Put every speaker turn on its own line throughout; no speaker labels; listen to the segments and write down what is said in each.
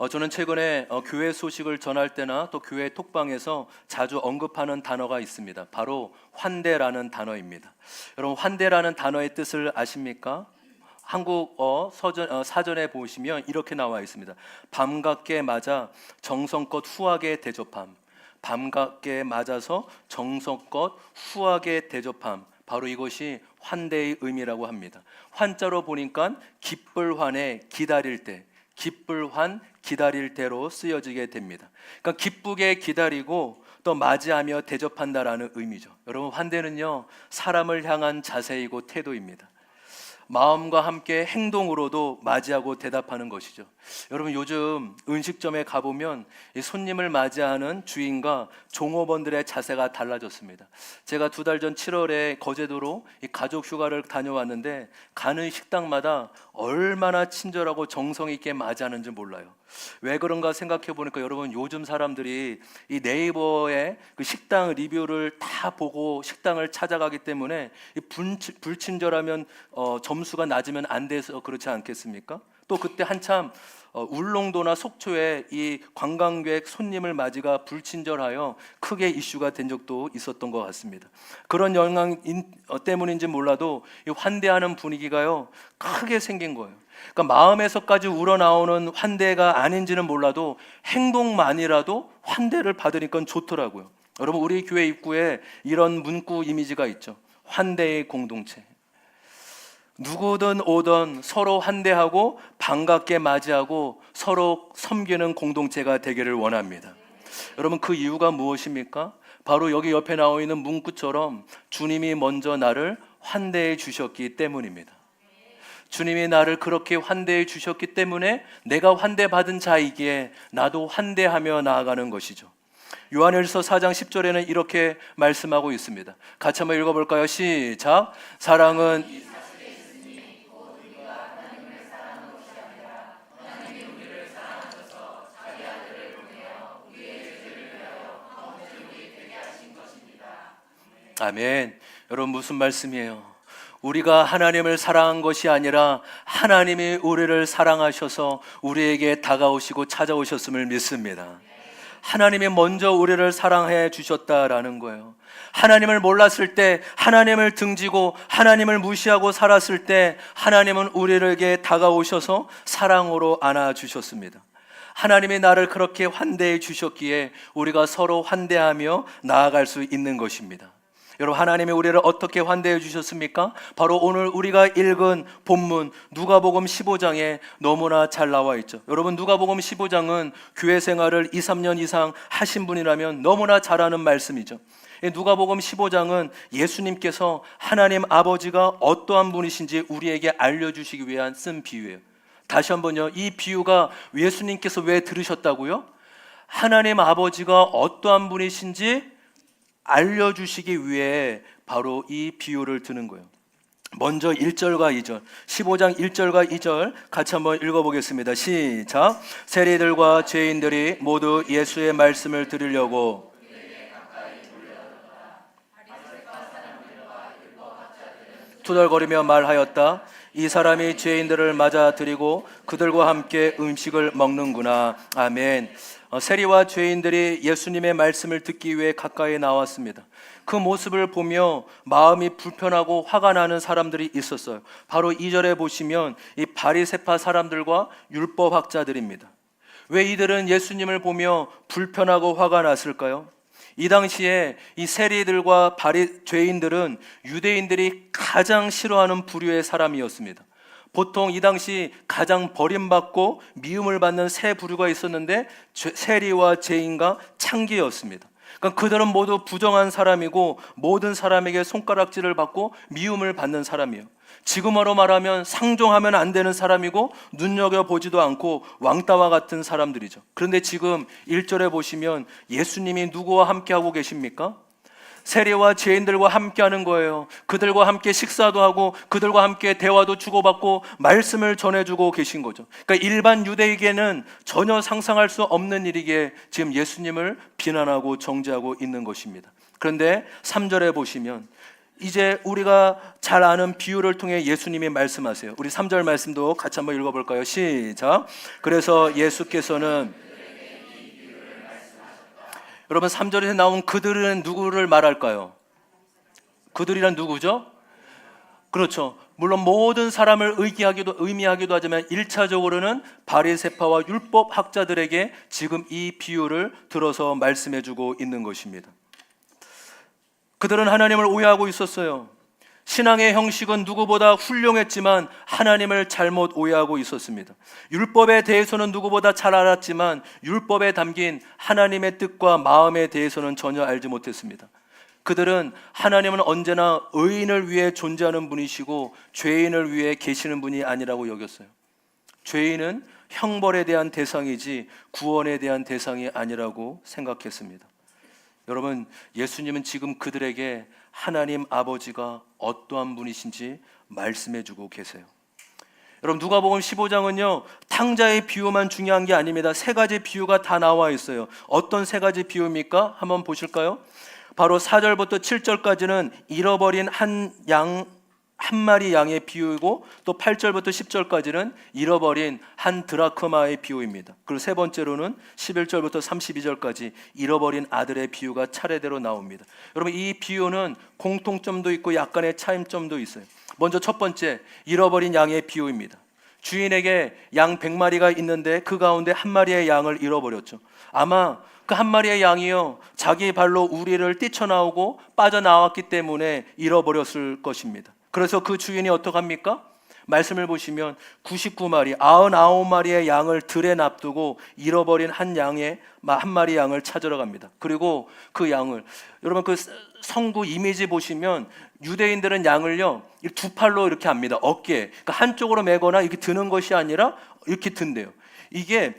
저는 최근에 교회 소식을 전할 때나 또 교회 톡방에서 자주 언급하는 단어가 있습니다. 바로 환대라는 단어입니다. 여러분, 환대라는 단어의 뜻을 아십니까? 한국어 사전에 보시면 이렇게 나와 있습니다. 밤낮게 맞아 정성껏 후하게 대접함. 밤낮게 맞아서 정성껏 후하게 대접함. 바로 이것이 환대의 의미라고 합니다. 환자로 보니까 기쁠 환에 기다릴 때, 기쁠 환 기다릴 때로 쓰여지게 됩니다. 그러니까 기쁘게 기다리고 또 맞이하며 대접한다라는 의미죠. 여러분, 환대는요, 사람을 향한 자세이고 태도입니다. 마음과 함께 행동으로도 맞이하고 대답하는 것이죠. 여러분, 요즘 음식점에 가보면 이 손님을 맞이하는 주인과 종업원들의 자세가 달라졌습니다. 제가 2달 전 7월에 거제도로 이 가족 휴가를 다녀왔는데 가는 식당마다 얼마나 친절하고 정성 있게 맞이하는지 몰라요. 왜 그런가 생각해 보니까 여러분, 요즘 사람들이 이 네이버에 그 식당 리뷰를 다 보고 식당을 찾아가기 때문에 이 불친절하면 점수가 낮으면 안 돼서 그렇지 않겠습니까? 또 그때 한참 울릉도나 속초에 이 관광객 손님을 맞이가 불친절하여 크게 이슈가 된 적도 있었던 것 같습니다. 그런 영향 때문인지 몰라도 이 환대하는 분위기가요, 크게 생긴 거예요. 그러니까 마음에서까지 우러나오는 환대가 아닌지는 몰라도 행동만이라도 환대를 받으니까 좋더라고요. 여러분, 우리 교회 입구에 이런 문구 이미지가 있죠. 환대의 공동체. 누구든 오든 서로 환대하고 반갑게 맞이하고 서로 섬기는 공동체가 되기를 원합니다. 여러분, 그 이유가 무엇입니까? 바로 여기 옆에 나와 있는 문구처럼 주님이 먼저 나를 환대해 주셨기 때문입니다. 주님이 나를 그렇게 환대해 주셨기 때문에 내가 환대받은 자이기에 나도 환대하며 나아가는 것이죠. 요한일서 4장 10절에는 이렇게 말씀하고 있습니다. 같이 한번 읽어볼까요? 시작. 사랑은 아멘. 여러분, 무슨 말씀이에요? 우리가 하나님을 사랑한 것이 아니라 하나님이 우리를 사랑하셔서 우리에게 다가오시고 찾아오셨음을 믿습니다. 하나님이 먼저 우리를 사랑해 주셨다라는 거예요. 하나님을 몰랐을 때, 하나님을 등지고 하나님을 무시하고 살았을 때 하나님은 우리에게 다가오셔서 사랑으로 안아주셨습니다. 하나님이 나를 그렇게 환대해 주셨기에 우리가 서로 환대하며 나아갈 수 있는 것입니다. 여러분, 하나님이 우리를 어떻게 환대해 주셨습니까? 바로 오늘 우리가 읽은 본문 누가복음 15장에 너무나 잘 나와 있죠. 여러분, 누가복음 15장은 교회 생활을 2, 3년 이상 하신 분이라면 너무나 잘 아는 말씀이죠. 누가복음 15장은 예수님께서 하나님 아버지가 어떠한 분이신지 우리에게 알려주시기 위한 쓴 비유예요. 다시 한번요, 이 비유가 예수님께서 왜 들으셨다고요? 하나님 아버지가 어떠한 분이신지 알려주시기 위해 바로 이 비유를 드는 거예요. 먼저 1절과 2절, 15장 1절과 2절 같이 한번 읽어보겠습니다. 시작. 세리들과 죄인들이 모두 예수의 말씀을 들으려고 투덜거리며 말하였다. 이 사람이 죄인들을 맞아들이고 그들과 함께 음식을 먹는구나. 아멘. 세리와 죄인들이 예수님의 말씀을 듣기 위해 가까이 나왔습니다. 그 모습을 보며 마음이 불편하고 화가 나는 사람들이 있었어요. 바로 2절에 보시면 이 바리새파 사람들과 율법학자들입니다. 왜 이들은 예수님을 보며 불편하고 화가 났을까요? 이 당시에 이 세리들과 죄인들은 유대인들이 가장 싫어하는 부류의 사람이었습니다. 보통 이 당시 가장 버림받고 미움을 받는 세 부류가 있었는데 세리와 죄인과 창기였습니다. 그러니까 그들은 모두 부정한 사람이고 모든 사람에게 손가락질을 받고 미움을 받는 사람이에요. 지금으로 말하면 상종하면 안 되는 사람이고 눈여겨보지도 않고 왕따와 같은 사람들이죠. 그런데 지금 1절에 보시면 예수님이 누구와 함께하고 계십니까? 세리와 죄인들과 함께하는 거예요. 그들과 함께 식사도 하고 그들과 함께 대화도 주고받고 말씀을 전해주고 계신 거죠. 그러니까 일반 유대에게는 전혀 상상할 수 없는 일이기에 지금 예수님을 비난하고 정죄하고 있는 것입니다. 그런데 3절에 보시면 이제 우리가 잘 아는 비유를 통해 예수님이 말씀하세요. 우리 3절 말씀도 같이 한번 읽어볼까요? 시작. 그래서 예수께서는, 여러분 3절에 나온 그들은 누구를 말할까요? 그들이란 누구죠? 그렇죠. 물론 모든 사람을 의미하기도 하지만 1차적으로는 바리새파와 율법 학자들에게 지금 이 비유를 들어서 말씀해주고 있는 것입니다. 그들은 하나님을 오해하고 있었어요. 신앙의 형식은 누구보다 훌륭했지만 하나님을 잘못 오해하고 있었습니다. 율법에 대해서는 누구보다 잘 알았지만 율법에 담긴 하나님의 뜻과 마음에 대해서는 전혀 알지 못했습니다. 그들은 하나님은 언제나 의인을 위해 존재하는 분이시고 죄인을 위해 계시는 분이 아니라고 여겼어요. 죄인은 형벌에 대한 대상이지 구원에 대한 대상이 아니라고 생각했습니다. 여러분, 예수님은 지금 그들에게 하나님 아버지가 어떠한 분이신지 말씀해주고 계세요. 여러분, 누가복음 15장은요 탕자의 비유만 중요한 게 아닙니다. 세 가지 비유가 다 나와 있어요. 어떤 세 가지 비유입니까? 한번 보실까요? 바로 4절부터 7절까지는 잃어버린 한 마리 양의 비유이고, 또 8절부터 10절까지는 잃어버린 한 드라크마의 비유입니다. 그리고 세 번째로는 11절부터 32절까지 잃어버린 아들의 비유가 차례대로 나옵니다. 여러분, 이 비유는 공통점도 있고 약간의 차이점도 있어요. 먼저 첫 번째, 잃어버린 양의 비유입니다. 주인에게 양 100마리가 있는데 그 가운데 한 마리의 양을 잃어버렸죠. 아마 그 한 마리의 양이요 자기 발로 우리를 뛰쳐나오고 빠져나왔기 때문에 잃어버렸을 것입니다. 그래서 그 주인이 어떡합니까? 말씀을 보시면 99마리, 99마리의 양을 들에 납두고 잃어버린 한 마리 양을 찾으러 갑니다. 그리고 그 양을, 여러분 그 성구 이미지 보시면 유대인들은 양을요 두 팔로 이렇게 합니다. 어깨에, 그러니까 한쪽으로 메거나 이렇게 드는 것이 아니라 이렇게 든대요. 이게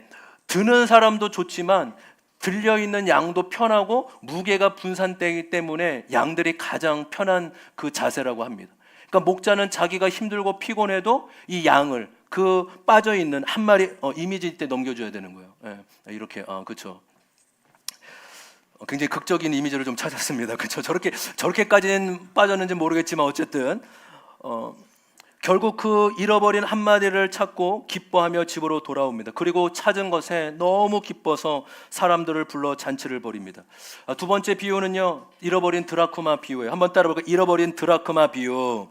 드는 사람도 좋지만 들려있는 양도 편하고 무게가 분산되기 때문에 양들이 가장 편한 그 자세라고 합니다. 그러니까 목자는 자기가 힘들고 피곤해도 이 양을 그 빠져있는 한 마리 이미지 때 넘겨줘야 되는 거예요. 예, 이렇게 그렇죠. 굉장히 극적인 이미지를 좀 찾았습니다. 그렇죠. 저렇게까지는 빠졌는지 모르겠지만 어쨌든 결국 그 잃어버린 한 마리를 찾고 기뻐하며 집으로 돌아옵니다. 그리고 찾은 것에 너무 기뻐서 사람들을 불러 잔치를 벌입니다. 두 번째 비유는요 잃어버린 드라크마 비유예요. 한번 따라볼까요? 잃어버린 드라크마 비유.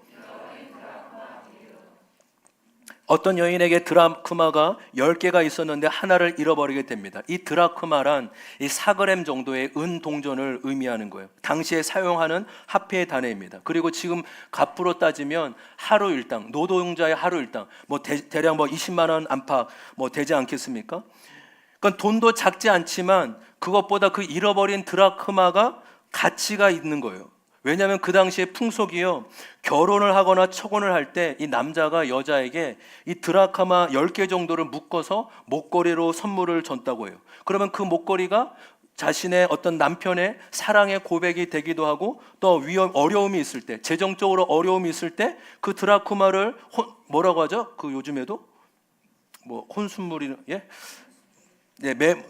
어떤 여인에게 드라크마가 10개가 있었는데 하나를 잃어버리게 됩니다. 이 드라크마란 이 4g 정도의 은 동전을 의미하는 거예요. 당시에 사용하는 화폐의 단위입니다. 그리고 지금 값으로 따지면 하루 일당, 노동자의 하루 일당, 대략 20만 원 안팎 되지 않겠습니까? 그러니까 돈도 작지 않지만 그것보다 그 잃어버린 드라크마가 가치가 있는 거예요. 왜냐하면 그 당시에 풍속이요 결혼을 하거나 처혼을 할 때 이 남자가 여자에게 이 드라크마 10개 정도를 묶어서 목걸이로 선물을 줬다고 해요. 그러면 그 목걸이가 자신의 어떤 남편의 사랑의 고백이 되기도 하고, 또 어려움이 있을 때, 재정적으로 어려움이 있을 때 그 드라크마를 뭐라고 하죠? 그 요즘에도 혼순물이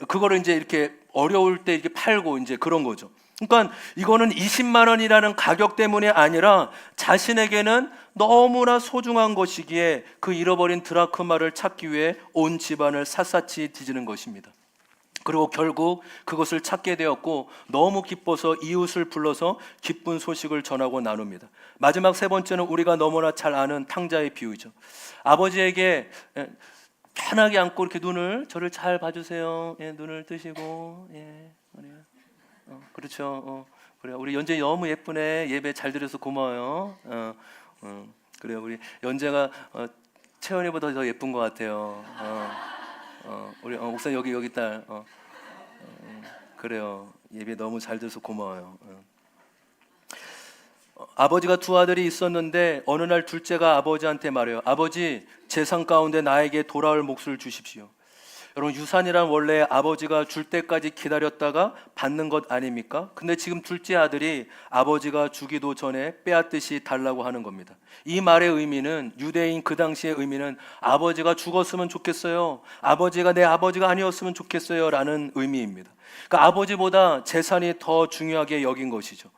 그거를 이제 이렇게 어려울 때 이렇게 팔고 이제 그런 거죠. 그러니까 이거는 20만 원이라는 가격 때문에 아니라 자신에게는 너무나 소중한 것이기에 그 잃어버린 드라크마를 찾기 위해 온 집안을 샅샅이 뒤지는 것입니다. 그리고 결국 그것을 찾게 되었고 너무 기뻐서 이웃을 불러서 기쁜 소식을 전하고 나눕니다. 마지막 세 번째는 우리가 너무나 잘 아는 탕자의 비유죠. 아버지에게 편하게 안고 이렇게 저를 잘 봐주세요. 눈을 뜨시고 그렇죠. 그래 우리 연재 너무 예쁘네. 예배 잘 드려서 고마워요. 그래 우리 연재가 채연이보다 더 예쁜 것 같아요. 우리 목사님 여기 딸. 그래요. 예배 너무 잘 드려서 고마워요. 아버지가 두 아들이 있었는데 어느 날 둘째가 아버지한테 말해요. 아버지, 재산 가운데 나에게 돌아올 몫을 주십시오. 여러분, 유산이란 원래 아버지가 줄 때까지 기다렸다가 받는 것 아닙니까? 근데 지금 둘째 아들이 아버지가 주기도 전에 빼앗듯이 달라고 하는 겁니다. 이 말의 의미는, 유대인 그 당시의 의미는 아버지가 죽었으면 좋겠어요, 아버지가 내 아버지가 아니었으면 좋겠어요 라는 의미입니다. 그러니까 아버지보다 재산이 더 중요하게 여긴 것이죠.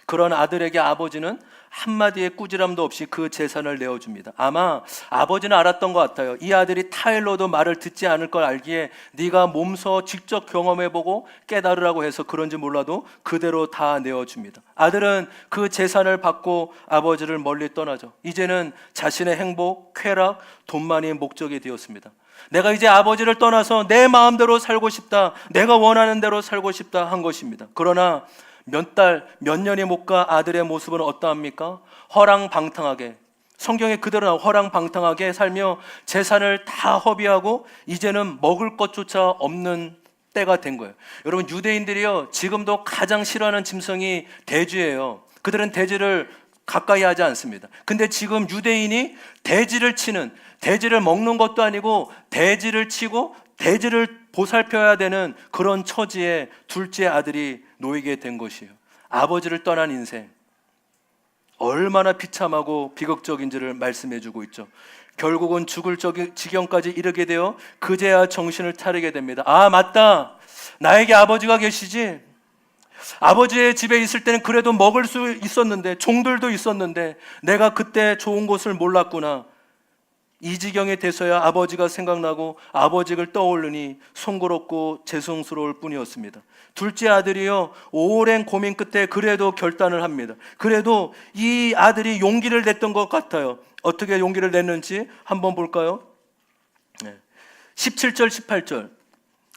그런 아들에게 아버지는 한마디의 꾸지람도 없이 그 재산을 내어줍니다. 아마 아버지는 알았던 것 같아요. 이 아들이 타일러도 말을 듣지 않을 걸 알기에 네가 몸소 직접 경험해보고 깨달으라고 해서 그런지 몰라도 그대로 다 내어줍니다. 아들은 그 재산을 받고 아버지를 멀리 떠나죠. 이제는 자신의 행복, 쾌락, 돈만이 목적이 되었습니다. 내가 이제 아버지를 떠나서 내 마음대로 살고 싶다, 내가 원하는 대로 살고 싶다 한 것입니다. 그러나 몇 달, 몇 년이 못 가 아들의 모습은 어떠합니까? 허랑방탕하게, 성경에 그대로 나와 허랑방탕하게 살며 재산을 다 허비하고 이제는 먹을 것조차 없는 때가 된 거예요. 여러분, 유대인들이요 지금도 가장 싫어하는 짐승이 돼지예요. 그들은 돼지를 가까이 하지 않습니다. 근데 지금 유대인이 돼지를 치는, 돼지를 먹는 것도 아니고 돼지를 치고 돼지를 보살펴야 되는 그런 처지에 둘째 아들이 놓이게 된 것이에요. 아버지를 떠난 인생, 얼마나 비참하고 비극적인지를 말씀해 주고 있죠. 결국은 죽을 지경까지 이르게 되어 그제야 정신을 차리게 됩니다. 아, 맞다, 나에게 아버지가 계시지. 아버지의 집에 있을 때는 그래도 먹을 수 있었는데, 종들도 있었는데 내가 그때 좋은 곳을 몰랐구나. 이 지경에 돼서야 아버지가 생각나고 아버지를 떠올르니 송구롭고 죄송스러울 뿐이었습니다. 둘째 아들이요 오랜 고민 끝에 그래도 결단을 합니다. 그래도 이 아들이 용기를 냈던 것 같아요. 어떻게 용기를 냈는지 한번 볼까요? 17절 18절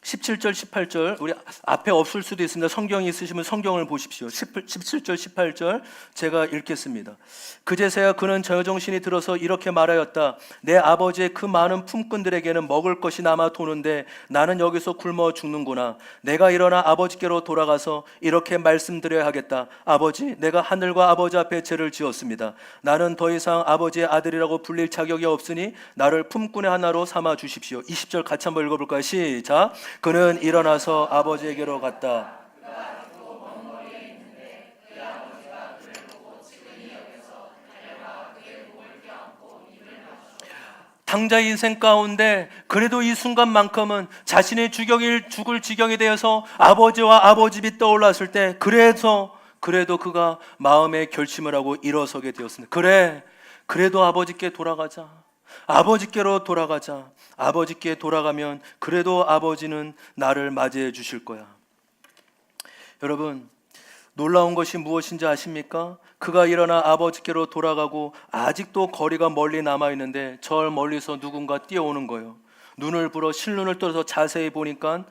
17절 18절 우리 앞에 없을 수도 있습니다. 성경이 있으시면 성경을 보십시오. 17절 18절 제가 읽겠습니다. 그제서야 그는 저정신이 들어서 이렇게 말하였다. 내 아버지의 그 많은 품꾼들에게는 먹을 것이 남아 도는데 나는 여기서 굶어 죽는구나. 내가 일어나 아버지께로 돌아가서 이렇게 말씀드려야 하겠다. 아버지, 내가 하늘과 아버지 앞에 죄를 지었습니다. 나는 더 이상 아버지의 아들이라고 불릴 자격이 없으니 나를 품꾼의 하나로 삼아 주십시오. 20절 같이 한번 읽어볼까요? 시작. 그는 일어나서 아버지에게로 갔다. 당자 인생 가운데 그래도 이 순간만큼은 자신의 죽을 지경이 되어서 아버지와 아버집이 떠올랐을 때 그래도 그가 마음의 결심을 하고 일어서게 되었습니다. 그래도 아버지께 돌아가자. 아버지께로 돌아가자. 아버지께 돌아가면 그래도 아버지는 나를 맞이해 주실 거야. 여러분, 놀라운 것이 무엇인지 아십니까? 그가 일어나 아버지께로 돌아가고 아직도 거리가 멀리 남아있는데 저 멀리서 누군가 뛰어오는 거예요. 눈을 불어 실눈을 떠서 자세히 보니까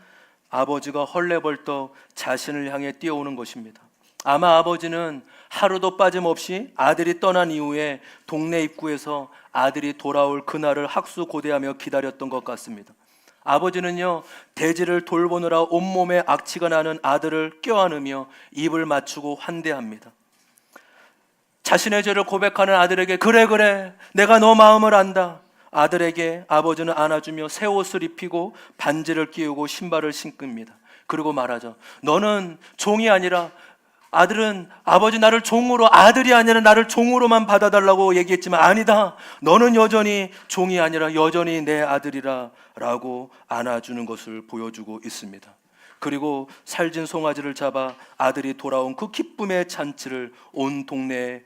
아버지가 헐레벌떡 자신을 향해 뛰어오는 것입니다. 아마 아버지는 하루도 빠짐없이 아들이 떠난 이후에 동네 입구에서 아들이 돌아올 그날을 학수고대하며 기다렸던 것 같습니다. 아버지는요 돼지를 돌보느라 온몸에 악취가 나는 아들을 껴안으며 입을 맞추고 환대합니다. 자신의 죄를 고백하는 아들에게 그래 내가 너 마음을 안다. 아들에게 아버지는 안아주며 새 옷을 입히고 반지를 끼우고 신발을 신깁니다. 그리고 말하죠. 너는 종이 아니라, 아들은 아버지 나를 종으로, 아들이 아니라 나를 종으로만 받아달라고 얘기했지만 아니다, 너는 여전히 종이 아니라 여전히 내 아들이라 라고 안아주는 것을 보여주고 있습니다. 그리고 살진 송아지를 잡아 아들이 돌아온 그 기쁨의 잔치를 온 동네에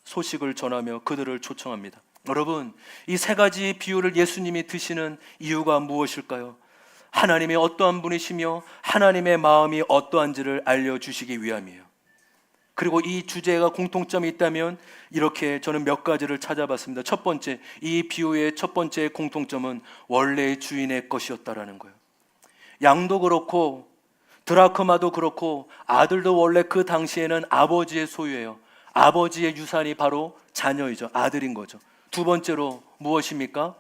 소식을 전하며 그들을 초청합니다. 여러분, 이 세 가지 비유를 예수님이 드시는 이유가 무엇일까요? 하나님이 어떠한 분이시며 하나님의 마음이 어떠한지를 알려주시기 위함이에요. 그리고 이 주제가 공통점이 있다면 이렇게 저는 몇 가지를 찾아봤습니다. 첫 번째, 이 비유의 첫 번째 공통점은 원래의 주인의 것이었다라는 거예요. 양도 그렇고 드라크마도 그렇고 아들도 원래 그 당시에는 아버지의 소유예요. 아버지의 유산이 바로 자녀이죠. 아들인 거죠. 두 번째로 무엇입니까?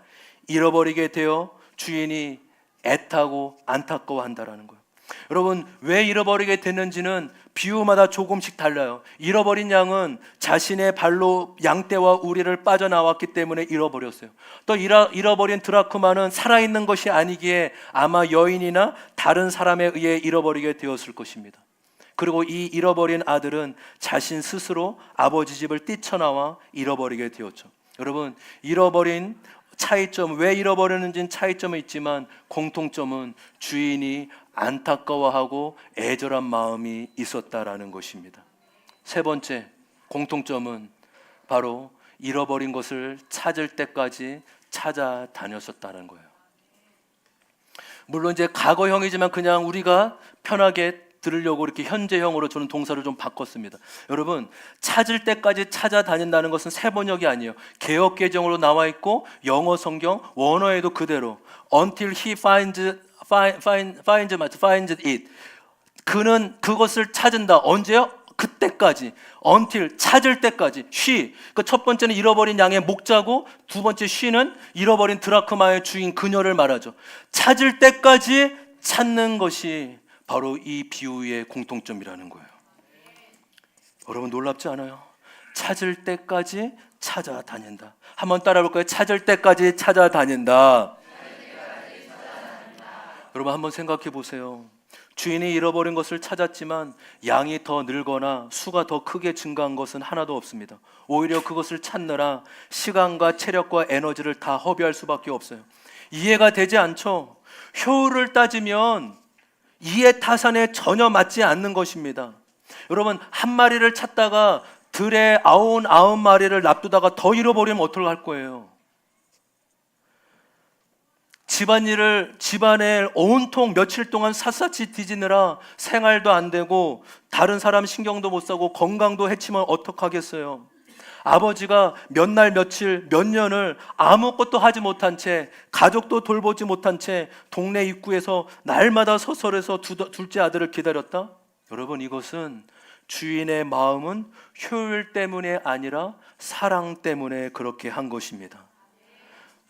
잃어버리게 되어 주인이 애타고 안타까워한다라는 거예요. 여러분, 왜 잃어버리게 됐는지는 비유마다 조금씩 달라요. 잃어버린 양은 자신의 발로 양떼와 우리를 빠져나왔기 때문에 잃어버렸어요. 또 잃어버린 드라크마는 살아있는 것이 아니기에 아마 여인이나 다른 사람에 의해 잃어버리게 되었을 것입니다. 그리고 이 잃어버린 아들은 자신 스스로 아버지 집을 뛰쳐나와 잃어버리게 되었죠. 여러분, 잃어버린 차이점, 왜 잃어버렸는지는 차이점은 있지만 공통점은 주인이 안타까워하고 애절한 마음이 있었다라는 것입니다. 세 번째 공통점은 바로 잃어버린 것을 찾을 때까지 찾아다녔었다는 거예요. 물론 이제 과거형이지만 그냥 우리가 편하게 들으려고 이렇게 현재형으로 저는 동사를 좀 바꿨습니다. 여러분, 찾을 때까지 찾아다닌다는 것은 세번역이 아니에요. 개역개정으로 나와 있고 영어 성경 원어에도 그대로 until he finds it. 그는 그것을 찾은다. 언제요? 그때까지. until 찾을 때까지. she. 그 첫 번째는 잃어버린 양의 목자고 두 번째 she는 잃어버린 드라크마의 주인 그녀를 말하죠. 찾을 때까지 찾는 것이 바로 이 비유의 공통점이라는 거예요. 여러분 놀랍지 않아요? 찾을 때까지 찾아다닌다. 한번 따라볼까요? 찾을 때까지 찾아다닌다. 여러분 한번 생각해 보세요. 주인이 잃어버린 것을 찾았지만 양이 더 늘거나 수가 더 크게 증가한 것은 하나도 없습니다. 오히려 그것을 찾느라 시간과 체력과 에너지를 다 허비할 수밖에 없어요. 이해가 되지 않죠? 효율을 따지면 이해 타산에 전혀 맞지 않는 것입니다. 여러분 한 마리를 찾다가 들에 99마리를 놔두다가 더 잃어버리면 어떡할 거예요? 집안에 온통 며칠 동안 샅샅이 뒤지느라 생활도 안 되고 다른 사람 신경도 못 쓰고 건강도 해치면 어떡하겠어요? 아버지가 몇 날 며칠 몇 년을 아무것도 하지 못한 채 가족도 돌보지 못한 채 동네 입구에서 날마다 서설해서 둘째 아들을 기다렸다? 여러분 이것은 주인의 마음은 효율 때문에 아니라 사랑 때문에 그렇게 한 것입니다.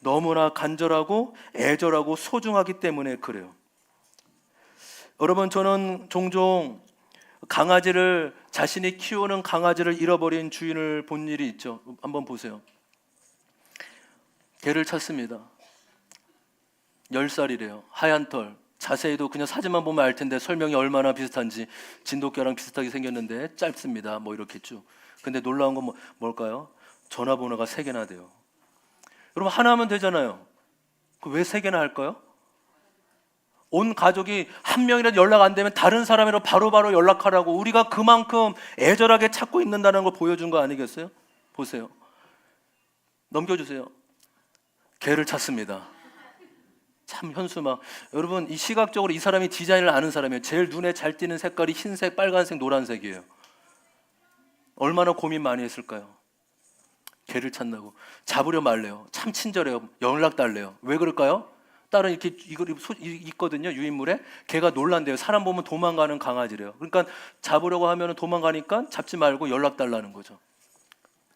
너무나 간절하고 애절하고 소중하기 때문에 그래요. 여러분 저는 종종 자신이 키우는 강아지를 잃어버린 주인을 본 일이 있죠. 한번 보세요. 개를 찾습니다. 10살이래요. 하얀 털. 자세히도 그냥 사진만 보면 알 텐데 설명이 얼마나 비슷한지 진돗개랑 비슷하게 생겼는데 짧습니다. 뭐 이렇게 쭉. 근데 놀라운 건 뭘까요? 전화번호가 3개나 돼요. 여러분 하나면 되잖아요. 왜 3개나 할까요? 온 가족이 한 명이라도 연락 안 되면 다른 사람으로 바로바로 연락하라고 우리가 그만큼 애절하게 찾고 있는다는 걸 보여준 거 아니겠어요? 보세요. 넘겨주세요. 개를 찾습니다. 참 현수막. 여러분 이 시각적으로 이 사람이 디자인을 아는 사람이에요. 제일 눈에 잘 띄는 색깔이 흰색, 빨간색, 노란색이에요. 얼마나 고민 많이 했을까요? 개를 찾는다고. 잡으려 말래요. 참 친절해요. 연락 달래요. 왜 그럴까요? 딸은 이렇게 이걸 있거든요. 유인물에. 걔가 놀란대요. 사람 보면 도망가는 강아지래요. 그러니까 잡으려고 하면 도망가니까 잡지 말고 연락 달라는 거죠.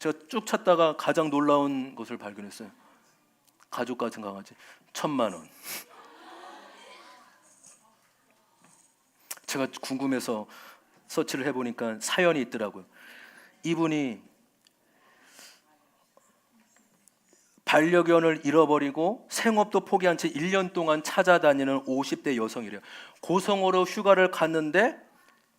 제가 쭉 찾다가 가장 놀라운 것을 발견했어요. 가죽 같은 강아지 1,000만 원. 제가 궁금해서 서치를 해보니까 사연이 있더라고요. 이분이 반려견을 잃어버리고 생업도 포기한 채 1년 동안 찾아다니는 50대 여성이래요. 고성으로 휴가를 갔는데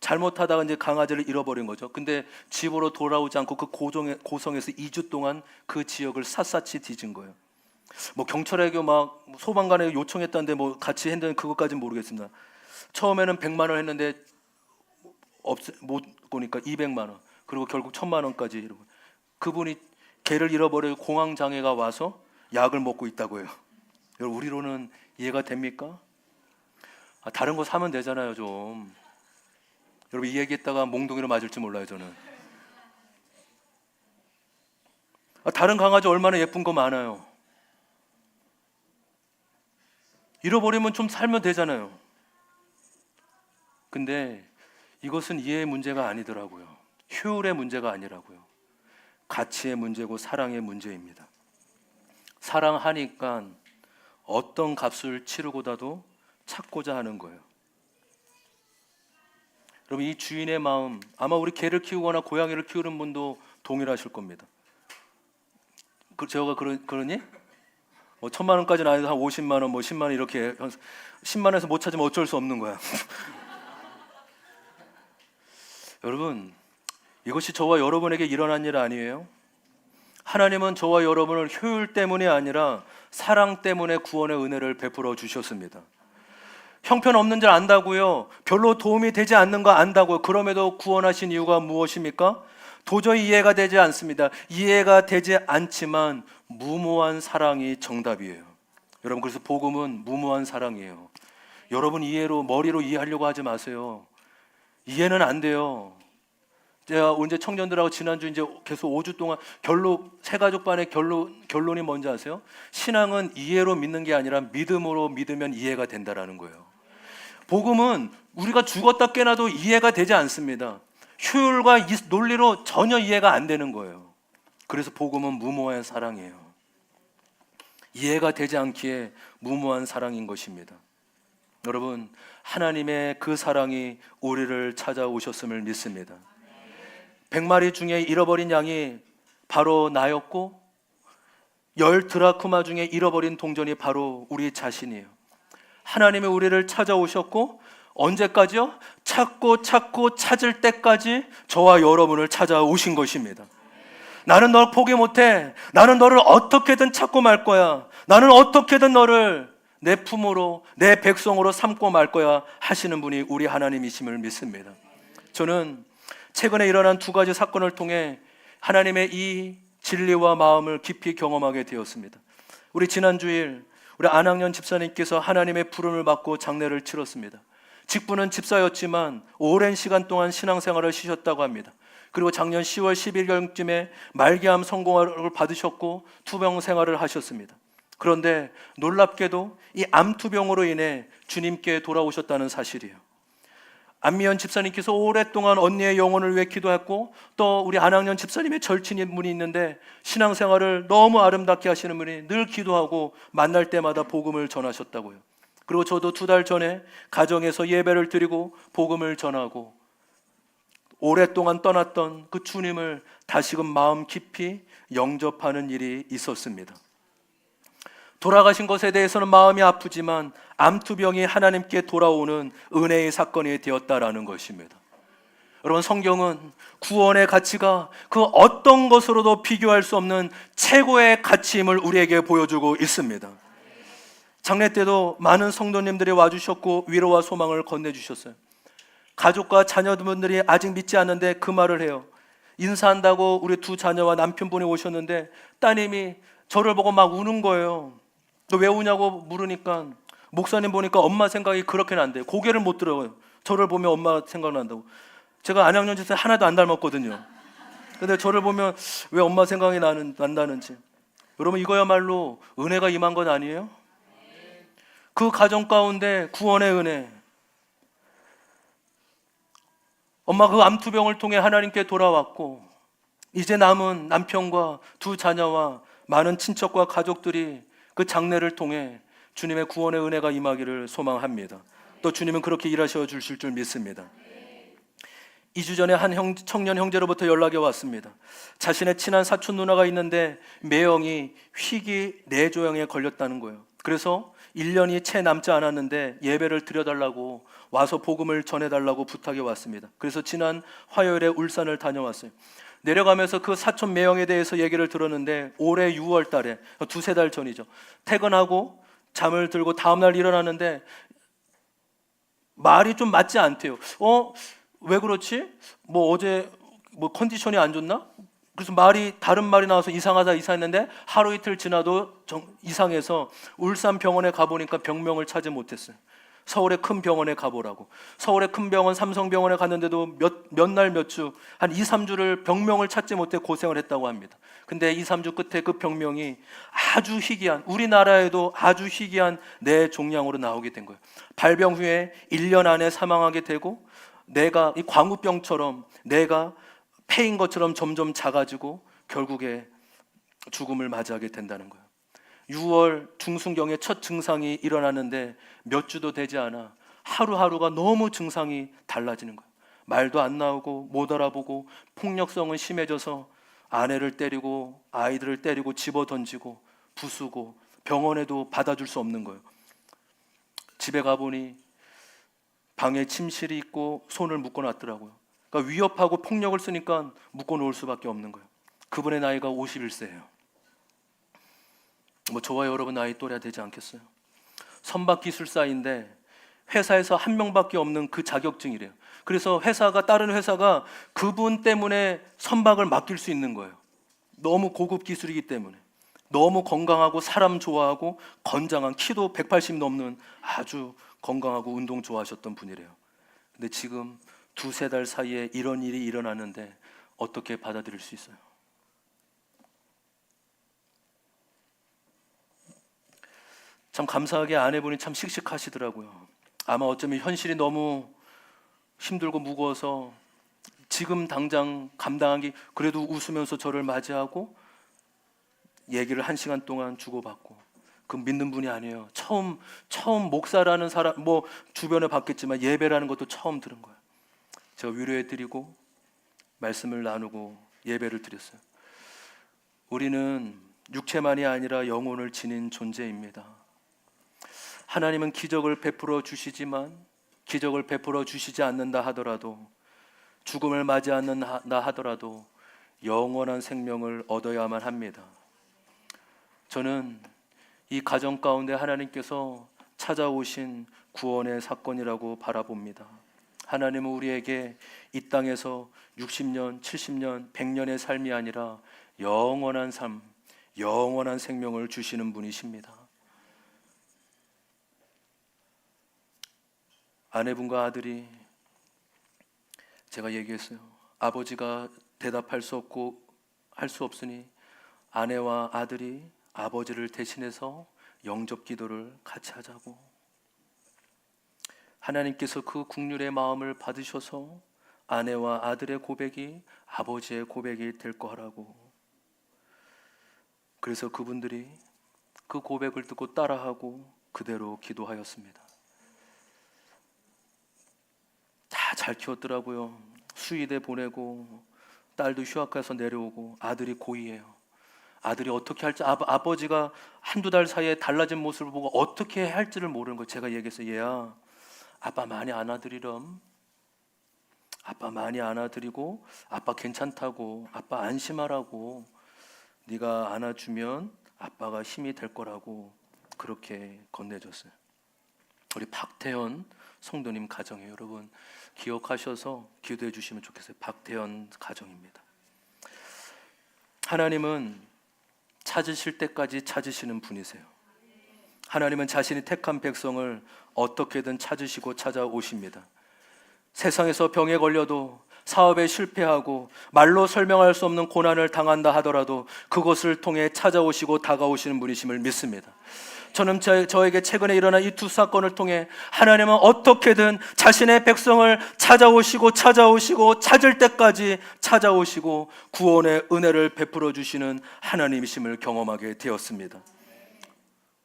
잘못하다가 이제 강아지를 잃어버린 거죠. 근데 집으로 돌아오지 않고 그 고성에서 2주 동안 그 지역을 샅샅이 뒤진 거예요. 뭐 경찰에게 막 소방관에 요청했다는데 뭐 같이 했는데 그것까지는 모르겠습니다. 처음에는 100만 원 했는데 못 보니까 200만 원. 그리고 결국 1,000만 원까지. 그분이 개를 잃어버리고 공황 장애가 와서 약을 먹고 있다고요. 여러분 우리로는 이해가 됩니까? 다른 거 사면 되잖아요 좀. 여러분 이 얘기했다가 몽둥이로 맞을지 몰라요 저는. 다른 강아지 얼마나 예쁜 거 많아요. 잃어버리면 좀 살면 되잖아요. 근데 이것은 이해의 문제가 아니더라고요. 효율의 문제가 아니라고요. 가치의 문제고 사랑의 문제입니다. 사랑하니까 어떤 값을 치르고라도 찾고자 하는 거예요. 여러분 이 주인의 마음 아마 우리 개를 키우거나 고양이를 키우는 분도 동일하실 겁니다. 제가 그러니? 뭐 1,000만 원까지는 아니도 한 50만 원, 뭐 10만 원 이렇게 10만 원에서 못 찾으면 어쩔 수 없는 거야. 여러분 이것이 저와 여러분에게 일어난 일 아니에요? 하나님은 저와 여러분을 효율 때문이 아니라 사랑 때문에 구원의 은혜를 베풀어 주셨습니다. 형편없는 줄 안다고요. 별로 도움이 되지 않는 거 안다고요. 그럼에도 구원하신 이유가 무엇입니까? 도저히 이해가 되지 않습니다. 이해가 되지 않지만 무모한 사랑이 정답이에요. 여러분, 그래서 복음은 무모한 사랑이에요. 여러분 이해로, 머리로 이해하려고 하지 마세요. 이해는 안 돼요. 제가 언제 청년들하고 지난주 이제 계속 5주 동안 세가족반의 결론이 뭔지 아세요? 신앙은 이해로 믿는 게 아니라 믿음으로 믿으면 이해가 된다라는 거예요. 복음은 우리가 죽었다 깨나도 이해가 되지 않습니다. 효율과 논리로 전혀 이해가 안 되는 거예요. 그래서 복음은 무모한 사랑이에요. 이해가 되지 않기에 무모한 사랑인 것입니다. 여러분, 하나님의 그 사랑이 우리를 찾아오셨음을 믿습니다. 100마리 중에 잃어버린 양이 바로 나였고 10드라크마 중에 잃어버린 동전이 바로 우리 자신이에요. 하나님이 우리를 찾아오셨고 언제까지요? 찾고 찾을 때까지 저와 여러분을 찾아오신 것입니다. 나는 널 포기 못해. 나는 너를 어떻게든 찾고 말 거야. 나는 어떻게든 너를 내 품으로, 내 백성으로 삼고 말 거야 하시는 분이 우리 하나님이심을 믿습니다. 저는 최근에 일어난 2가지 사건을 통해 하나님의 이 진리와 마음을 깊이 경험하게 되었습니다. 우리 지난 주일 우리 안학년 집사님께서 하나님의 부름을 받고 장례를 치렀습니다. 직분은 집사였지만 오랜 시간 동안 신앙생활을 쉬셨다고 합니다. 그리고 작년 10월 11월쯤에 말기암 성공을 받으셨고 투병 생활을 하셨습니다. 그런데 놀랍게도 이 암투병으로 인해 주님께 돌아오셨다는 사실이에요. 안미연 집사님께서 오랫동안 언니의 영혼을 위해 기도했고 또 우리 안학년 집사님의 절친인 분이 있는데 신앙생활을 너무 아름답게 하시는 분이 늘 기도하고 만날 때마다 복음을 전하셨다고요. 그리고 저도 2달 전에 가정에서 예배를 드리고 복음을 전하고 오랫동안 떠났던 그 주님을 다시금 마음 깊이 영접하는 일이 있었습니다. 돌아가신 것에 대해서는 마음이 아프지만 암투병이 하나님께 돌아오는 은혜의 사건이 되었다라는 것입니다. 여러분, 성경은 구원의 가치가 그 어떤 것으로도 비교할 수 없는 최고의 가치임을 우리에게 보여주고 있습니다. 장례 때도 많은 성도님들이 와주셨고 위로와 소망을 건네주셨어요. 가족과 자녀분들이 아직 믿지 않는데 그 말을 해요. 인사한다고 우리 2 자녀와 남편분이 오셨는데 따님이 저를 보고 막 우는 거예요. 너 왜 우냐고 물으니까 목사님 보니까 엄마 생각이 그렇게는 안 돼요. 고개를 못 들어요. 저를 보면 엄마 생각난다고. 제가 안양년 집사 하나도 안 닮았거든요. 근데 저를 보면 왜 엄마 생각이 난다는지. 여러분, 이거야말로 은혜가 임한 건 아니에요? 그 가정 가운데 구원의 은혜. 엄마 그 암투병을 통해 하나님께 돌아왔고 이제 남은 남편과 2 자녀와 많은 친척과 가족들이 그 장례를 통해 주님의 구원의 은혜가 임하기를 소망합니다. 또 주님은 그렇게 일하셔 주실 줄 믿습니다. 2주 전에 한 청년 형제로부터 연락이 왔습니다. 자신의 친한 사촌 누나가 있는데 매형이 희귀 뇌조영에 걸렸다는 거예요. 그래서 1년이 채 남지 않았는데 예배를 드려달라고 와서 복음을 전해달라고 부탁이 왔습니다. 그래서 지난 화요일에 울산을 다녀왔어요. 내려가면서 그 사촌 매형에 대해서 얘기를 들었는데 올해 6월 달에 2-3달 전이죠. 퇴근하고 잠을 들고 다음날 일어났는데 말이 좀 맞지 않대요. 왜 그렇지? 어제 컨디션이 안 좋나? 그래서 다른 말이 나와서 이상하다 이상했는데 하루 이틀 지나도 이상해서 울산 병원에 가보니까 병명을 찾지 못했어요. 서울의 큰 병원에 가보라고. 서울의 큰 병원 삼성병원에 갔는데도 몇 날 몇 주, 한 2-3주를 병명을 찾지 못해 고생을 했다고 합니다. 근데 2-3주 끝에 그 병명이 아주 희귀한, 우리나라에도 아주 희귀한 뇌 종양으로 나오게 된 거예요. 발병 후에 1년 안에 사망하게 되고 뇌가 이 광우병처럼 뇌가 폐인 것처럼 점점 작아지고 결국에 죽음을 맞이하게 된다는 거예요. 6월 중순경에 첫 증상이 일어나는데 몇 주도 되지 않아 하루하루가 너무 증상이 달라지는 거예요. 말도 안 나오고 못 알아보고 폭력성은 심해져서 아내를 때리고 아이들을 때리고 집어던지고 부수고 병원에도 받아줄 수 없는 거예요. 집에 가보니 방에 침실이 있고 손을 묶어놨더라고요. 그러니까 위협하고 폭력을 쓰니까 묶어놓을 수밖에 없는 거예요. 그분의 나이가 51세예요. 저와 여러분 나이 또래가 되지 않겠어요? 선박 기술사인데 회사에서 한 명밖에 없는 그 자격증이래요. 그래서 다른 회사가 그분 때문에 선박을 맡길 수 있는 거예요. 너무 고급 기술이기 때문에. 너무 건강하고 사람 좋아하고 건장한, 키도 180 넘는 아주 건강하고 운동 좋아하셨던 분이래요. 근데 지금 두세 달 사이에 이런 일이 일어났는데 어떻게 받아들일 수 있어요? 참 감사하게 아내분이 참 씩씩하시더라고요. 아마 어쩌면 현실이 너무 힘들고 무거워서 지금 당장 감당하기, 그래도 웃으면서 저를 맞이하고 얘기를 1시간 동안 주고받고. 그 믿는 분이 아니에요. 처음 목사라는 사람, 뭐 주변에 봤겠지만 예배라는 것도 처음 들은 거예요. 제가 위로해드리고 말씀을 나누고 예배를 드렸어요. 우리는 육체만이 아니라 영혼을 지닌 존재입니다. 하나님은 기적을 베풀어 주시지만 기적을 베풀어 주시지 않는다 하더라도, 죽음을 맞이한다 하더라도 영원한 생명을 얻어야만 합니다. 저는 이 가정 가운데 하나님께서 찾아오신 구원의 사건이라고 바라봅니다. 하나님은 우리에게 이 땅에서 60년, 70년, 100년의 삶이 아니라 영원한 삶, 영원한 생명을 주시는 분이십니다. 아내분과 아들이, 제가 얘기했어요. 아버지가 대답할 수 없고 할 수 없으니 아내와 아들이 아버지를 대신해서 영접 기도를 같이 하자고. 하나님께서 그 국률의 마음을 받으셔서 아내와 아들의 고백이 아버지의 고백이 될 거라고. 그래서 그분들이 그 고백을 듣고 따라하고 그대로 기도하였습니다. 다 잘 키웠더라고요. 수의대 보내고 딸도 휴학 가서 내려오고 아들이 고2예요. 아들이 어떻게 할지, 아버지가 한두 달 사이에 달라진 모습을 보고 어떻게 할지를 모르는 거예요. 제가 얘기했어요. 얘야, 아빠 많이 안아드리렴. 아빠 많이 안아드리고 아빠 괜찮다고, 아빠 안심하라고, 네가 안아주면 아빠가 힘이 될 거라고 그렇게 건네줬어요. 우리 박태현 성도님 가정이에요. 여러분 기억하셔서 기도해 주시면 좋겠어요. 박태현 가정입니다. 하나님은 찾으실 때까지 찾으시는 분이세요. 하나님은 자신이 택한 백성을 어떻게든 찾으시고 찾아오십니다. 세상에서 병에 걸려도, 사업에 실패하고 말로 설명할 수 없는 고난을 당한다 하더라도 그것을 통해 찾아오시고 다가오시는 분이심을 믿습니다. 저는 저에게 최근에 일어난 이 두 사건을 통해 하나님은 어떻게든 자신의 백성을 찾아오시고 찾을 때까지 찾아오시고 구원의 은혜를 베풀어 주시는 하나님이심을 경험하게 되었습니다.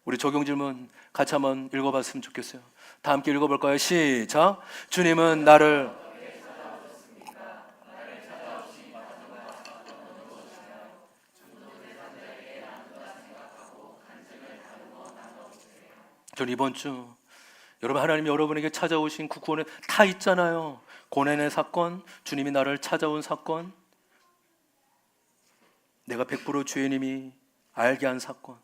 우리 적용 질문 같이 한번 읽어봤으면 좋겠어요. 다 함께 읽어볼까요? 시작. 주님은 나를 전 이번 주 여러분, 하나님이 여러분에게 찾아오신 그 구원에 다 있잖아요. 고난의 사건, 주님이 나를 찾아온 사건, 내가 100% 죄인임이 알게 한 사건.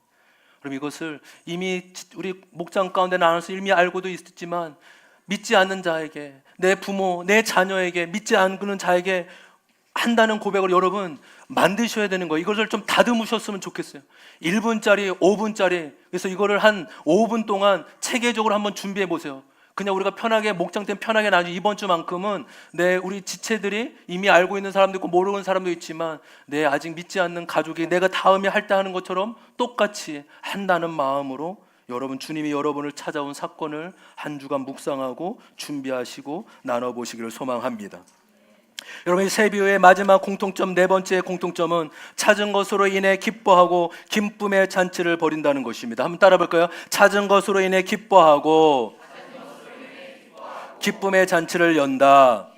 그럼 이것을 이미 우리 목장 가운데 나눠서 이미 알고도 있었지만 믿지 않는 자에게, 내 부모, 내 자녀에게, 믿지 않는 자에게 한다는 고백을 여러분 만드셔야 되는 거예요. 이것을 좀 다듬으셨으면 좋겠어요. 1분짜리, 5분짜리. 그래서 이거를 한 5분 동안 체계적으로 한번 준비해 보세요. 그냥 우리가 편하게, 목장 때는 편하게 나중에 이번 주만큼은 우리 지체들이 이미 알고 있는 사람도 있고 모르는 사람도 있지만 아직 믿지 않는 가족이 내가 다음에 할 때 하는 것처럼 똑같이 한다는 마음으로 여러분, 주님이 여러분을 찾아온 사건을 한 주간 묵상하고 준비하시고 나눠보시기를 소망합니다. 여러분, 이 세비유의 마지막 공통점, 네 번째 공통점은 찾은 것으로 인해 기뻐하고 기쁨의 잔치를 벌인다는 것입니다. 한번 따라 볼까요? 찾은 것으로 인해 기뻐하고 기쁨의 잔치를 연다.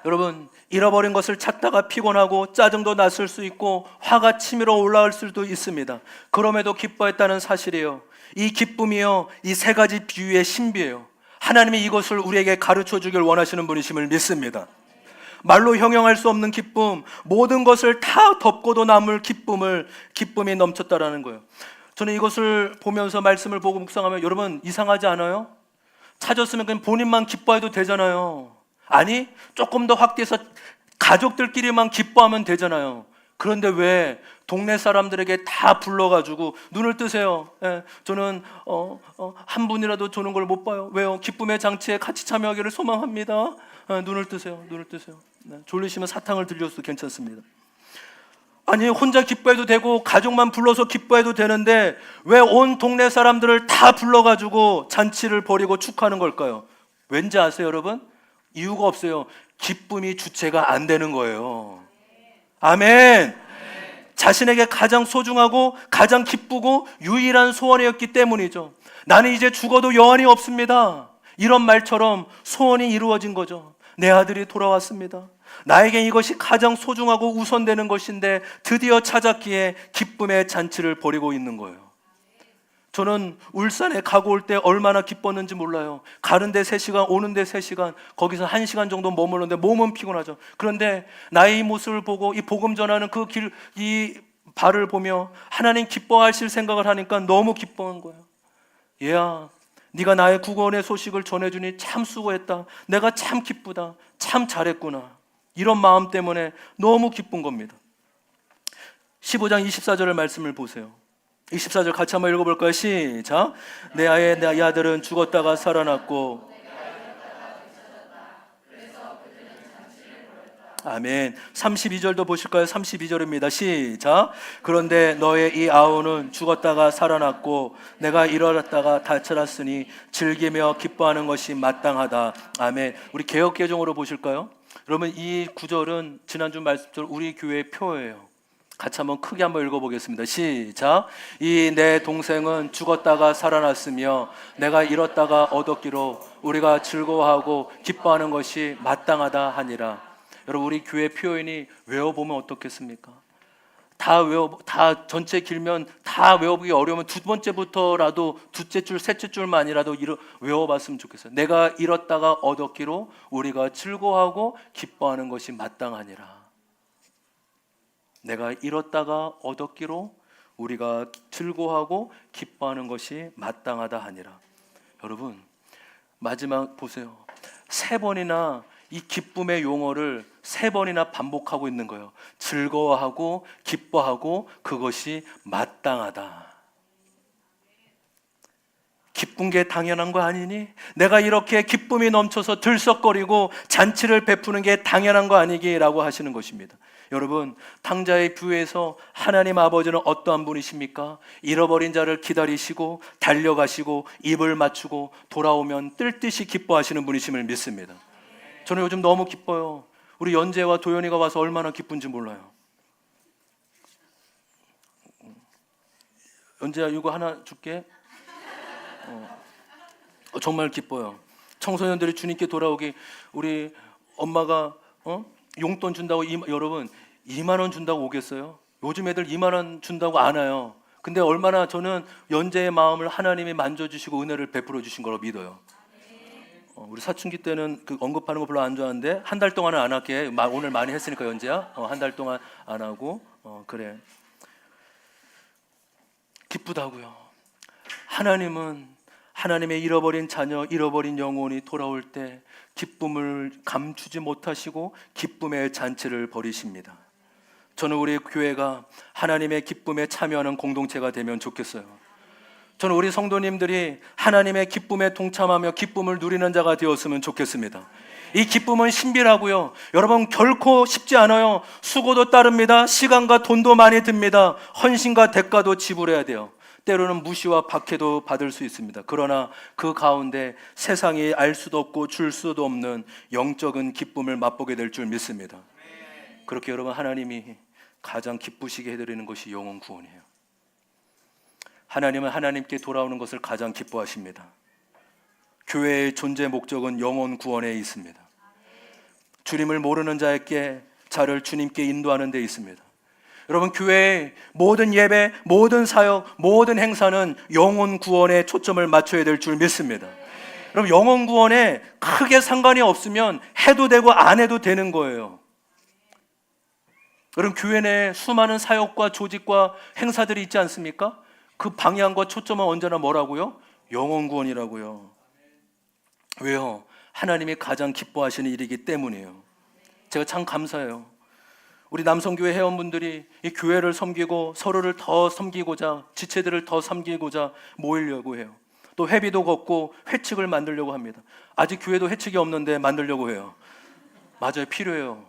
여러분, 잃어버린 것을 찾다가 피곤하고 짜증도 났을 수 있고 화가 치밀어 올라올 수도 있습니다. 그럼에도 기뻐했다는 사실이에요. 이 기쁨이요, 이 세 가지 비유의 신비예요. 하나님이 이것을 우리에게 가르쳐 주길 원하시는 분이심을 믿습니다. 말로 형용할 수 없는 기쁨, 모든 것을 다 덮고도 남을 기쁨이 넘쳤다라는 거예요. 저는 이것을 보면서 말씀을 보고 묵상하면 여러분 이상하지 않아요? 찾았으면 그냥 본인만 기뻐해도 되잖아요. 아니, 조금 더 확대해서 가족들끼리만 기뻐하면 되잖아요. 그런데 왜 동네 사람들에게 다 불러가지고 눈을 뜨세요. 예, 저는 한 분이라도 저는 걸 못 봐요. 왜요? 기쁨의 장치에 같이 참여하기를 소망합니다. 눈을 뜨세요. 눈을 뜨세요. 네, 졸리시면 사탕을 들려도 괜찮습니다. 아니, 혼자 기뻐해도 되고 가족만 불러서 기뻐해도 되는데 왜 온 동네 사람들을 다 불러가지고 잔치를 벌이고 축하하는 걸까요? 왠지 아세요, 여러분? 이유가 없어요. 기쁨이 주체가 안 되는 거예요. 아멘. 자신에게 가장 소중하고 가장 기쁘고 유일한 소원이었기 때문이죠. 나는 이제 죽어도 여한이 없습니다. 이런 말처럼 소원이 이루어진 거죠. 내 아들이 돌아왔습니다. 나에게 이것이 가장 소중하고 우선되는 것인데 드디어 찾았기에 기쁨의 잔치를 벌이고 있는 거예요. 저는 울산에 가고 올 때 얼마나 기뻤는지 몰라요. 가는데 3시간, 오는데 3시간, 거기서 1시간 정도 머물렀는데 몸은 피곤하죠. 그런데 나의 이 모습을 보고 이 복음 전하는 그 길, 이 발을 보며 하나님 기뻐하실 생각을 하니까 너무 기뻐한 거예요. 얘야, 네가 나의 구원의 소식을 전해주니 참 수고했다. 내가 참 기쁘다. 참 잘했구나. 이런 마음 때문에 너무 기쁜 겁니다. 15장 24절의 말씀을 보세요. 24절 같이 한번 읽어볼까요? 시작. 내 아들은 죽었다가 살아났고. 아멘. 32절도 보실까요? 32절입니다. 시작. 그런데 너의 이 아우는 죽었다가 살아났고 내가 일어났다가 다쳐났으니 즐기며 기뻐하는 것이 마땅하다. 아멘. 우리 개역개정으로 보실까요? 그러면 이 구절은 지난주 말씀처럼 우리 교회의 표예요. 같이 한번 크게 한번 읽어보겠습니다. 시작. 이 내 동생은 죽었다가 살아났으며 내가 잃었다가 얻었기로 우리가 즐거워하고 기뻐하는 것이 마땅하다 하니라. 여러분, 우리 교회 표현이 외워보면 어떻겠습니까? 다 전체 길면 다 외워보기 어려우면 두 번째부터라도 둘째 줄, 셋째 줄만이라도 외워봤으면 좋겠어요. 내가 잃었다가 얻었기로 우리가 즐거워하고 기뻐하는 것이 마땅하니라. 내가 잃었다가 얻었기로 우리가 즐거워하고 기뻐하는 것이 마땅하다 하니라. 여러분, 마지막 보세요. 3번이나 이 기쁨의 용어를 3번이나 반복하고 있는 거예요. 즐거워하고 기뻐하고 그것이 마땅하다. 기쁜 게 당연한 거 아니니? 내가 이렇게 기쁨이 넘쳐서 들썩거리고 잔치를 베푸는 게 당연한 거 아니기라고 하시는 것입니다. 여러분, 탕자의 뷰에서 하나님 아버지는 어떠한 분이십니까? 잃어버린 자를 기다리시고 달려가시고 입을 맞추고 돌아오면 뜰 듯이 기뻐하시는 분이심을 믿습니다. 저는 요즘 너무 기뻐요. 우리 연재와 도연이가 와서 얼마나 기쁜지 몰라요. 연재야, 이거 하나 줄게. 정말 기뻐요. 청소년들이 주님께 돌아오기, 우리 엄마가 용돈 준다고 여러분 2만 원 준다고 오겠어요? 요즘 애들 2만 원 준다고 안 와요. 근데 얼마나 저는 연재의 마음을 하나님이 만져주시고 은혜를 베풀어 주신 거로 믿어요. 우리 사춘기 때는 그 언급하는 거 별로 안 좋아하는데 한 달 동안은 안 할게. 오늘 많이 했으니까 연재야. 한 달 동안 안 하고 그래. 기쁘다고요. 하나님은 하나님의 잃어버린 자녀, 잃어버린 영혼이 돌아올 때 기쁨을 감추지 못하시고 기쁨의 잔치를 벌이십니다. 저는 우리 교회가 하나님의 기쁨에 참여하는 공동체가 되면 좋겠어요. 저는 우리 성도님들이 하나님의 기쁨에 동참하며 기쁨을 누리는 자가 되었으면 좋겠습니다. 이 기쁨은 신비라고요. 여러분, 결코 쉽지 않아요. 수고도 따릅니다. 시간과 돈도 많이 듭니다. 헌신과 대가도 지불해야 돼요. 때로는 무시와 박해도 받을 수 있습니다. 그러나 그 가운데 세상이 알 수도 없고 줄 수도 없는 영적인 기쁨을 맛보게 될 줄 믿습니다. 그렇게 여러분, 하나님이 가장 기쁘시게 해드리는 것이 영혼 구원이에요. 하나님은 하나님께 돌아오는 것을 가장 기뻐하십니다. 교회의 존재 목적은 영혼 구원에 있습니다. 주님을 모르는 자를 주님께 인도하는 데 있습니다. 여러분, 교회의 모든 예배, 모든 사역, 모든 행사는 영혼 구원에 초점을 맞춰야 될 줄 믿습니다. 여러분, 영혼 구원에 크게 상관이 없으면 해도 되고 안 해도 되는 거예요. 여러분, 교회 내에 수많은 사역과 조직과 행사들이 있지 않습니까? 그 방향과 초점은 언제나 뭐라고요? 영혼 구원이라고요. 왜요? 하나님이 가장 기뻐하시는 일이기 때문이에요. 제가 참 감사해요. 우리 남성교회 회원분들이 이 교회를 섬기고 서로를 더 섬기고자, 지체들을 더 섬기고자 모이려고 해요. 또 회비도 걷고 회칙을 만들려고 합니다. 아직 교회도 회칙이 없는데 만들려고 해요. 맞아요, 필요해요.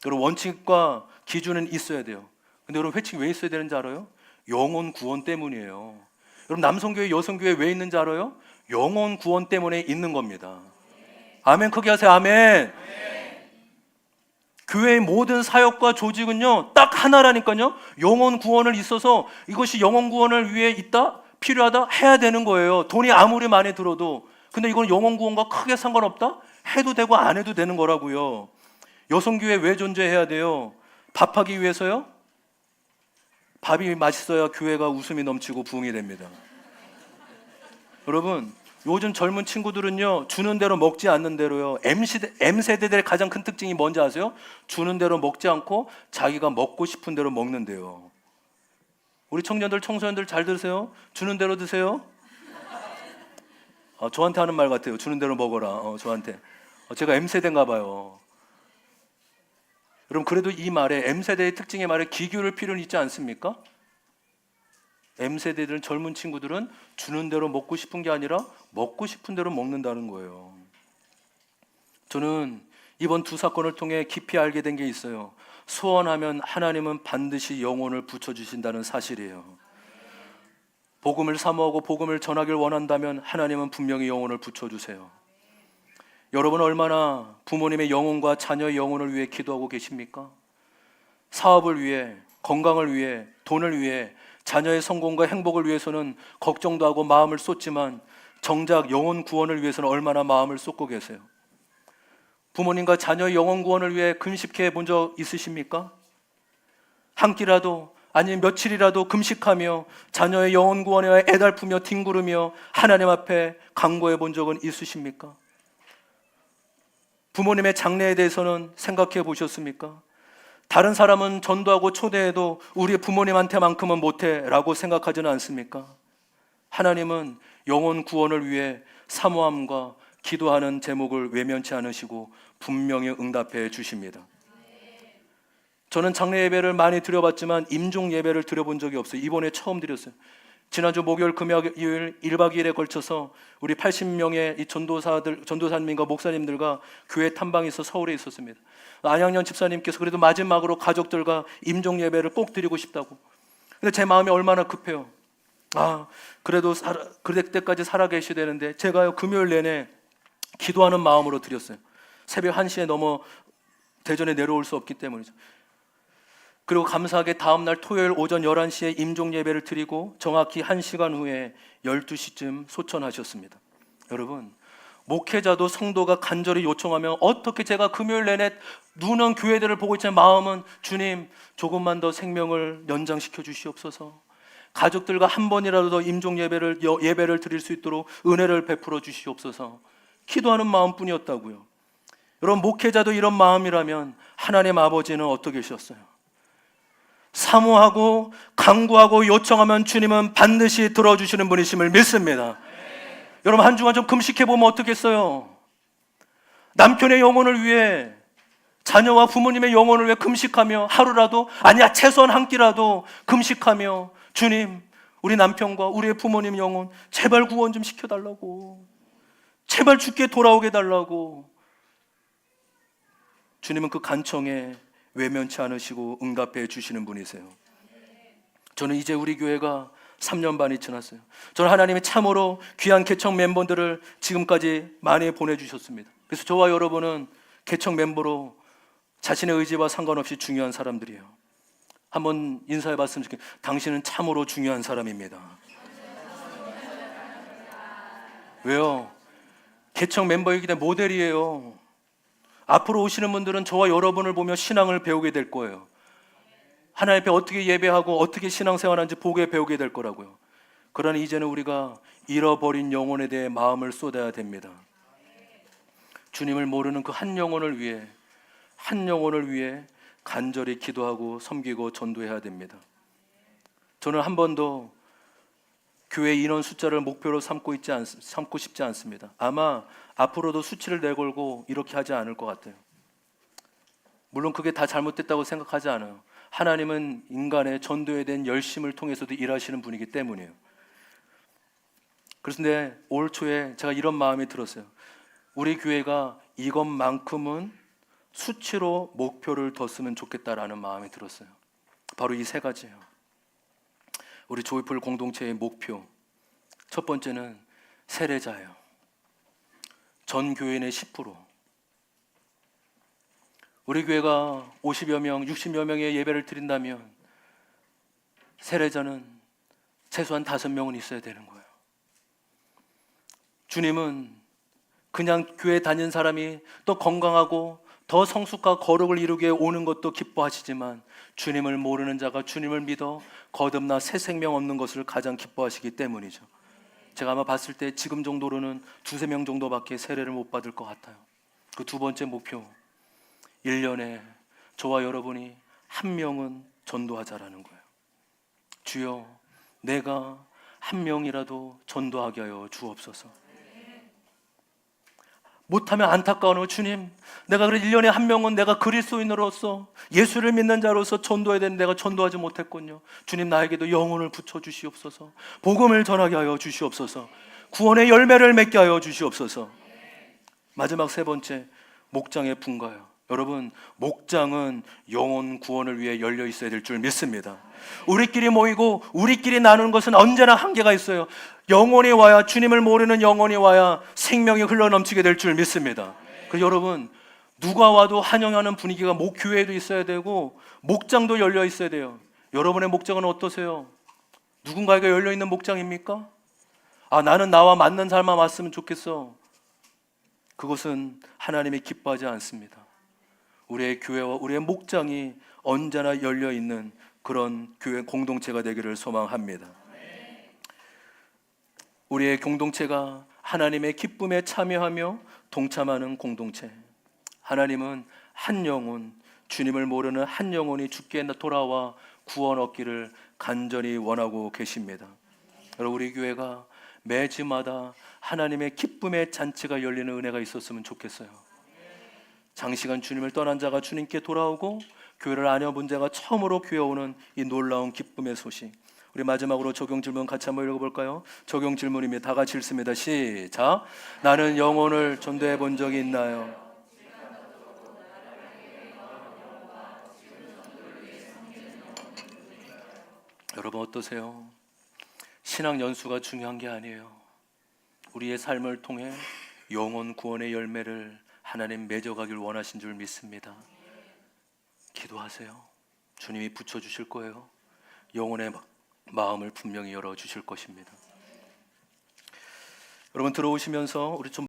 여러분, 원칙과 기준은 있어야 돼요. 근데 여러분, 회칙이 왜 있어야 되는지 알아요? 영혼 구원 때문이에요. 여러분, 남성교회, 여성교회 왜 있는지 알아요? 영혼 구원 때문에 있는 겁니다. 아멘. 크게 하세요. 아멘. 교회의 모든 사역과 조직은요, 딱 하나라니까요. 영혼 구원을 있어서 이것이 영혼 구원을 위해 있다? 필요하다? 해야 되는 거예요. 돈이 아무리 많이 들어도. 근데 이건 영혼 구원과 크게 상관없다? 해도 되고 안 해도 되는 거라고요. 여성교회 왜 존재해야 돼요? 밥하기 위해서요? 밥이 맛있어야 교회가 웃음이 넘치고 부흥이 됩니다. 여러분, 요즘 젊은 친구들은요, 주는 대로 먹지 않는 대로요. M세대들의 가장 큰 특징이 뭔지 아세요? 주는 대로 먹지 않고 자기가 먹고 싶은 대로 먹는데요. 우리 청년들, 청소년들 잘 들으세요? 주는 대로 드세요? 저한테 하는 말 같아요. 주는 대로 먹어라. 저한테. 제가 M세대인가 봐요. 여러분, 그래도 이 말에, M세대의 특징의 말에 기교를 필요는 있지 않습니까? M세대들은, 젊은 친구들은 주는 대로 먹고 싶은 게 아니라 먹고 싶은 대로 먹는다는 거예요. 저는 이번 두 사건을 통해 깊이 알게 된 게 있어요. 소원하면 하나님은 반드시 영혼을 붙여주신다는 사실이에요. 복음을 사모하고 복음을 전하길 원한다면 하나님은 분명히 영혼을 붙여주세요. 여러분, 얼마나 부모님의 영혼과 자녀의 영혼을 위해 기도하고 계십니까? 사업을 위해, 건강을 위해, 돈을 위해, 자녀의 성공과 행복을 위해서는 걱정도 하고 마음을 쏟지만 정작 영혼 구원을 위해서는 얼마나 마음을 쏟고 계세요? 부모님과 자녀의 영혼 구원을 위해 금식해 본 적 있으십니까? 한 끼라도 아니면 며칠이라도 금식하며 자녀의 영혼 구원에 애달프며 뒹구르며 하나님 앞에 간구해 본 적은 있으십니까? 부모님의 장래에 대해서는 생각해 보셨습니까? 다른 사람은 전도하고 초대해도 우리 부모님한테만큼은 못해 라고 생각하지는 않습니까? 하나님은 영혼 구원을 위해 사모함과 기도하는 제목을 외면치 않으시고 분명히 응답해 주십니다. 저는 장례 예배를 많이 드려봤지만 임종 예배를 드려본 적이 없어요. 이번에 처음 드렸어요. 지난주 목요일, 금요일 1박 2일에 걸쳐서 우리 80명의 이 전도사님과 목사님들과 교회 탐방이 있어 서울에 있었습니다. 안양년 집사님께서 그래도 마지막으로 가족들과 임종 예배를 꼭 드리고 싶다고. 근데 제 마음이 얼마나 급해요. 그래도 그때까지 살아계셔야 되는데 제가요, 금요일 내내 기도하는 마음으로 드렸어요. 새벽 1시에 넘어 대전에 내려올 수 없기 때문이죠. 그리고 감사하게 다음날 토요일 오전 11시에 임종 예배를 드리고 정확히 1시간 후에 12시쯤 소천하셨습니다. 여러분, 목회자도 성도가 간절히 요청하면 어떻게 제가 금요일 내내 눈은 교회들을 보고 있지만 마음은 주님 조금만 더 생명을 연장시켜 주시옵소서. 가족들과 한 번이라도 더 임종 예배를 드릴 수 있도록 은혜를 베풀어 주시옵소서. 기도하는 마음뿐이었다고요. 여러분, 목회자도 이런 마음이라면 하나님 아버지는 어떻게 계셨어요? 사모하고 간구하고 요청하면 주님은 반드시 들어주시는 분이심을 믿습니다. 여러분, 한 주간 좀 금식해보면 어떻겠어요? 남편의 영혼을 위해, 자녀와 부모님의 영혼을 위해 금식하며 하루라도, 아니야 최소한 한 끼라도 금식하며 주님, 우리 남편과 우리의 부모님 영혼 제발 구원 좀 시켜달라고, 제발 주께 돌아오게 달라고. 주님은 그 간청에 외면치 않으시고 응답해 주시는 분이세요. 저는 이제 우리 교회가 3년 반이 지났어요. 저는 하나님이 참으로 귀한 개척 멤버들을 지금까지 많이 보내주셨습니다. 그래서 저와 여러분은 개척 멤버로 자신의 의지와 상관없이 중요한 사람들이에요. 한번 인사해 봤으면 좋겠어요. 당신은 참으로 중요한 사람입니다. 왜요? 개척 멤버이기 때문에 모델이에요. 앞으로 오시는 분들은 저와 여러분을 보며 신앙을 배우게 될 거예요. 하나님 앞에 어떻게 예배하고 어떻게 신앙생활하는지 보게 배우게 될 거라고요. 그러니 이제는 우리가 잃어버린 영혼에 대해 마음을 쏟아야 됩니다. 주님을 모르는 그 한 영혼을 위해 간절히 기도하고 섬기고 전도해야 됩니다. 저는 한 번도 교회 인원 숫자를 목표로 삼고 싶지 않습니다. 아마 앞으로도 수치를 내걸고 이렇게 하지 않을 것 같아요. 물론 그게 다 잘못됐다고 생각하지 않아요. 하나님은 인간의 전도에 대한 열심을 통해서도 일하시는 분이기 때문이에요. 그런데 올 초에 제가 이런 마음이 들었어요. 우리 교회가 이것만큼은 수치로 목표를 뒀으면 좋겠다라는 마음이 들었어요. 바로 이 세 가지예요. 우리 조이풀 공동체의 목표. 첫 번째는 세례자예요. 전 교인의 10%. 우리 교회가 50여 명, 60여 명의 예배를 드린다면 세례자는 최소한 5명은 있어야 되는 거예요. 주님은 그냥 교회 다닌 사람이 또 건강하고 더 성숙과 거룩을 이루게 오는 것도 기뻐하시지만 주님을 모르는 자가 주님을 믿어 거듭나 새 생명 얻는 것을 가장 기뻐하시기 때문이죠. 제가 아마 봤을 때 지금 정도로는 2-3명 정도밖에 세례를 못 받을 것 같아요. 그 두 번째 목표, 1년에 저와 여러분이 한 명은 전도하자라는 거예요. 주여, 내가 한 명이라도 전도하게 하여 주옵소서. 못하면 안타까워요. 주님, 내가 그래 1년에 한 명은 내가 그리스도인으로서 예수를 믿는 자로서 전도해야 되는데 내가 전도하지 못했군요. 주님, 나에게도 영혼을 붙여 주시옵소서. 복음을 전하게 하여 주시옵소서. 구원의 열매를 맺게 하여 주시옵소서. 마지막 세 번째, 목장의 분가요. 여러분, 목장은 영혼 구원을 위해 열려 있어야 될 줄 믿습니다. 우리끼리 모이고 우리끼리 나누는 것은 언제나 한계가 있어요. 영혼이 와야, 주님을 모르는 영혼이 와야 생명이 흘러넘치게 될 줄 믿습니다. 그래서 여러분, 누가 와도 환영하는 분위기가 교회에도 있어야 되고 목장도 열려 있어야 돼요. 여러분의 목장은 어떠세요? 누군가에게 열려 있는 목장입니까? 나는 나와 맞는 사람만 왔으면 좋겠어. 그것은 하나님이 기뻐하지 않습니다. 우리의 교회와 우리의 목장이 언제나 열려 있는 그런 교회 공동체가 되기를 소망합니다. 우리의 공동체가 하나님의 기쁨에 참여하며 동참하는 공동체. 하나님은 한 영혼, 주님을 모르는 한 영혼이 주께 돌아와 구원 얻기를 간절히 원하고 계십니다. 여러분, 우리 교회가 매주마다 하나님의 기쁨의 잔치가 열리는 은혜가 있었으면 좋겠어요. 장시간 주님을 떠난 자가 주님께 돌아오고 교회를 안 해본 자가 처음으로 교회 오는 이 놀라운 기쁨의 소식. 우리 마지막으로 적용 질문 같이 한번 읽어볼까요? 적용 질문입니다. 다 같이 읽습니다. 시작. 나는 영혼을 전도해 본 적이 있나요? 여러분 어떠세요? 신앙 연수가 중요한 게 아니에요. 우리의 삶을 통해 영혼 구원의 열매를 하나님 맺어가길 원하신 줄 믿습니다. 기도하세요. 주님이 붙여주실 거예요. 영혼의 마음을 분명히 열어주실 것입니다. 여러분 들어오시면서 우리 좀